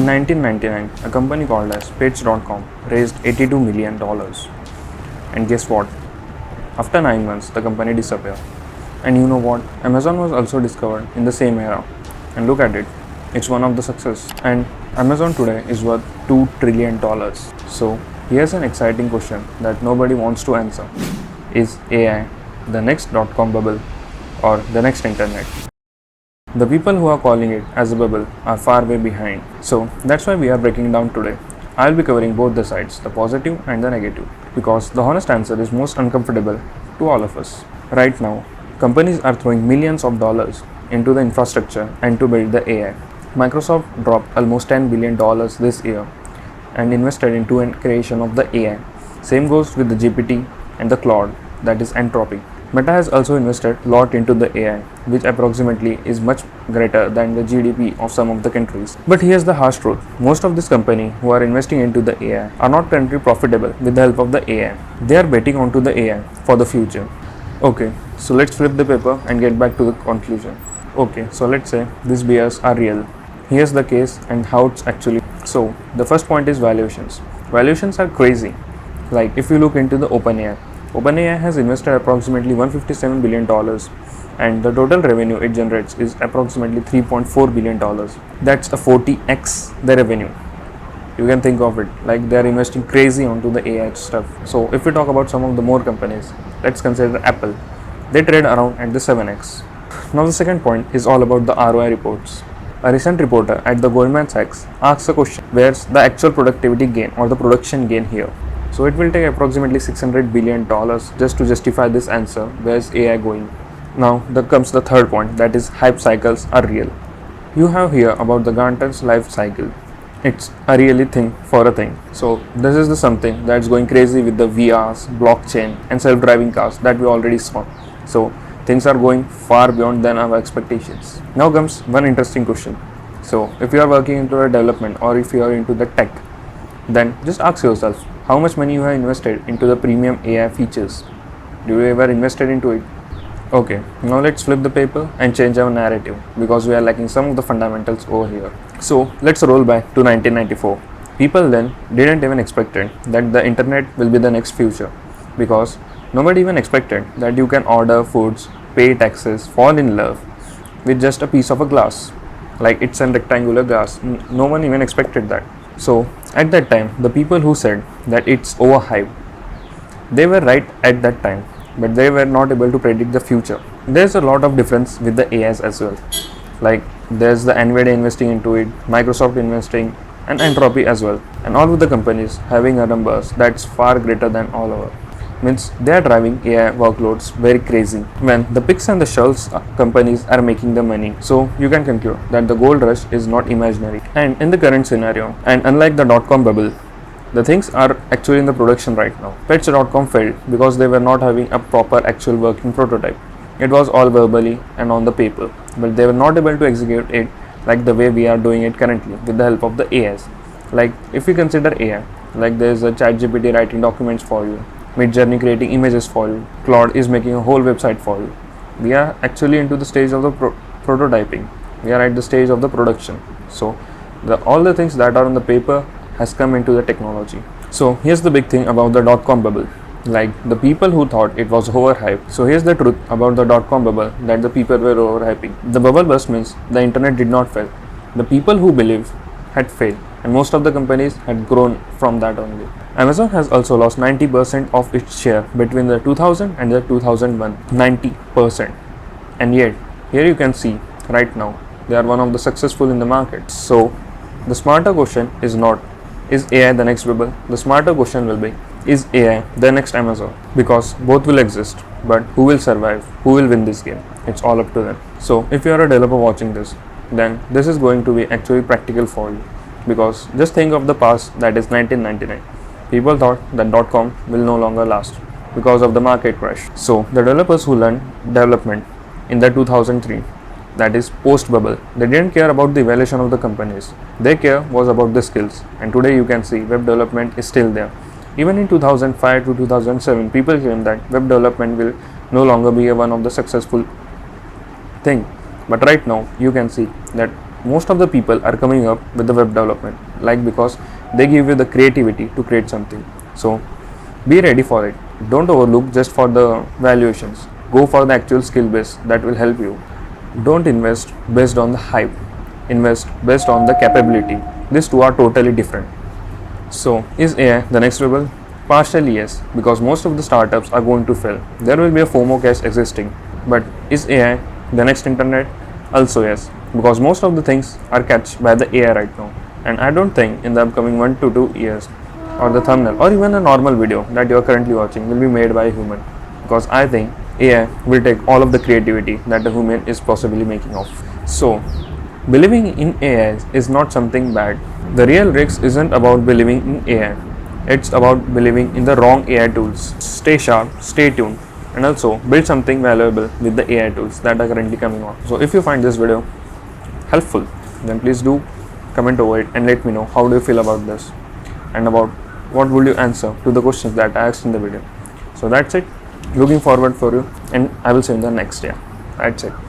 1999, a company called as Pets.com raised $82 million. And guess what? After 9 months, the company disappeared. And you know what? Amazon was also discovered in the same era. And look at it, it's one of the success. And Amazon today is worth $2 trillion. So here's an exciting question that nobody wants to answer. Is AI the next .com bubble or the next internet? The people who are calling it as a bubble are far way behind. So that's why we are breaking down today. I'll be covering both the sides, the positive and the negative, because the honest answer is most uncomfortable to all of us. Right now, companies are throwing millions of dollars into the infrastructure and to build the AI. Microsoft dropped almost $10 billion this year and invested into the creation of the AI. Same goes with the GPT and the Claude, that is Anthropic. Meta has also invested a lot into the AI, which approximately is much greater than the GDP of some of the countries. But here's the harsh truth. Most of these companies who are investing into the AI are not currently profitable with the help of the AI. They are betting onto the AI for the future. Okay, so let's flip the paper and get back to the conclusion. Okay, so let's say these bears are real. Here's the case and how it's actually. So the first point is valuations. Valuations are crazy. Like if you look into the OpenAI has invested approximately $157 billion and the total revenue it generates is approximately $3.4 billion. That's a 40x the revenue. You can think of it like they are investing crazy onto the AI stuff. So if we talk about some of the more companies, let's consider Apple. They trade around at the 7x. Now the second point is all about the ROI reports. A recent reporter at the Goldman Sachs asks a question, where's the actual productivity gain or the production gain here? So it will take approximately $600 billion just to justify this answer, where's AI going? Now there comes the third point, that is hype cycles are real. You have here about the Gartner's life cycle. It's a really thing for a thing. So this is the something that's going crazy with the VRs, blockchain and self-driving cars that we already saw. So things are going far beyond than our expectations. Now comes one interesting question. So if you are working into a development or if you are into the tech, then just ask yourself how much money you have invested into the premium AI features. Do you ever invested into it? Okay, now let's flip the paper and change our narrative because we are lacking some of the fundamentals over here. So let's roll back to 1994. People then didn't even expect that the internet will be the next future because nobody even expected that you can order foods, pay taxes, fall in love with just a piece of a glass. Like it's a rectangular glass. No one even expected that. So at that time, the people who said that it's overhyped, they were right at that time, but they were not able to predict the future. There's a lot of difference with the AIs as well. Like there's the NVIDIA investing into it, Microsoft investing, and Anthropic as well. And all of the companies having a numbers that's far greater than all our. Means they are driving AI workloads very crazy when the picks and the shells companies are making the money. So you can conclude that the gold rush is not imaginary. And in the current scenario, and unlike the .com bubble, the things are actually in the production right now. Pets.com failed because they were not having a proper actual working prototype. It was all verbally and on the paper, but they were not able to execute it like the way we are doing it currently with the help of the AIs. Like if we consider AI, like there is a ChatGPT writing documents for you, Midjourney creating images for you, Claude is making a whole website for you. We are actually into the stage of the prototyping. We are at the stage of the production. So all the things that are on the paper has come into the technology. So here's the big thing about the .com bubble. Like the people who thought it was overhyped. So here's the truth about the .com bubble that the people were overhyping. The bubble burst means the internet did not fail. The people who believe had failed, and most of the companies had grown from that only. Amazon has also lost 90% of its share between the 2000 and the 2001. 90%. And yet, here you can see right now, they are one of the successful in the market. So the smarter question is not, is AI the next bubble? The smarter question will be, is AI the next Amazon? Because both will exist, but who will survive? Who will win this game? It's all up to them. So if you are a developer watching this, then this is going to be actually practical for you. Because just think of the past, that is 1999. People thought that .com will no longer last because of the market crash. So the developers who learned development in the 2003, that is post bubble, they didn't care about the evaluation of the companies. Their care was about the skills. And today you can see web development is still there. Even in 2005 to 2007, people claim that web development will no longer be one of the successful thing. But right now you can see that most of the people are coming up with the web development, like because they give you the creativity to create something. So be ready for it. Don't overlook just for the valuations. Go for the actual skill base that will help you. Don't invest based on the hype. Invest based on the capability. These two are totally different. So, is AI the next rebel? Partially yes, because most of the startups are going to fail. There will be a FOMO case existing. But is AI the next internet? Also yes, because most of the things are catched by the AI right now. And I don't think in the upcoming 1 to 2 years, or the thumbnail, or even a normal video that you are currently watching will be made by a human. Because I think AI will take all of the creativity that a human is possibly making of. So, believing in AI is not something bad. The real risk isn't about believing in AI, it's about believing in the wrong AI tools. Stay sharp, stay tuned, and also build something valuable with the AI tools that are currently coming on. So, if you find this video helpful, then please do comment over it and let me know how do you feel about this and about what would you answer to the questions that I asked in the video. So, that's it. Looking forward for you, and I will see you in the next day. That's it.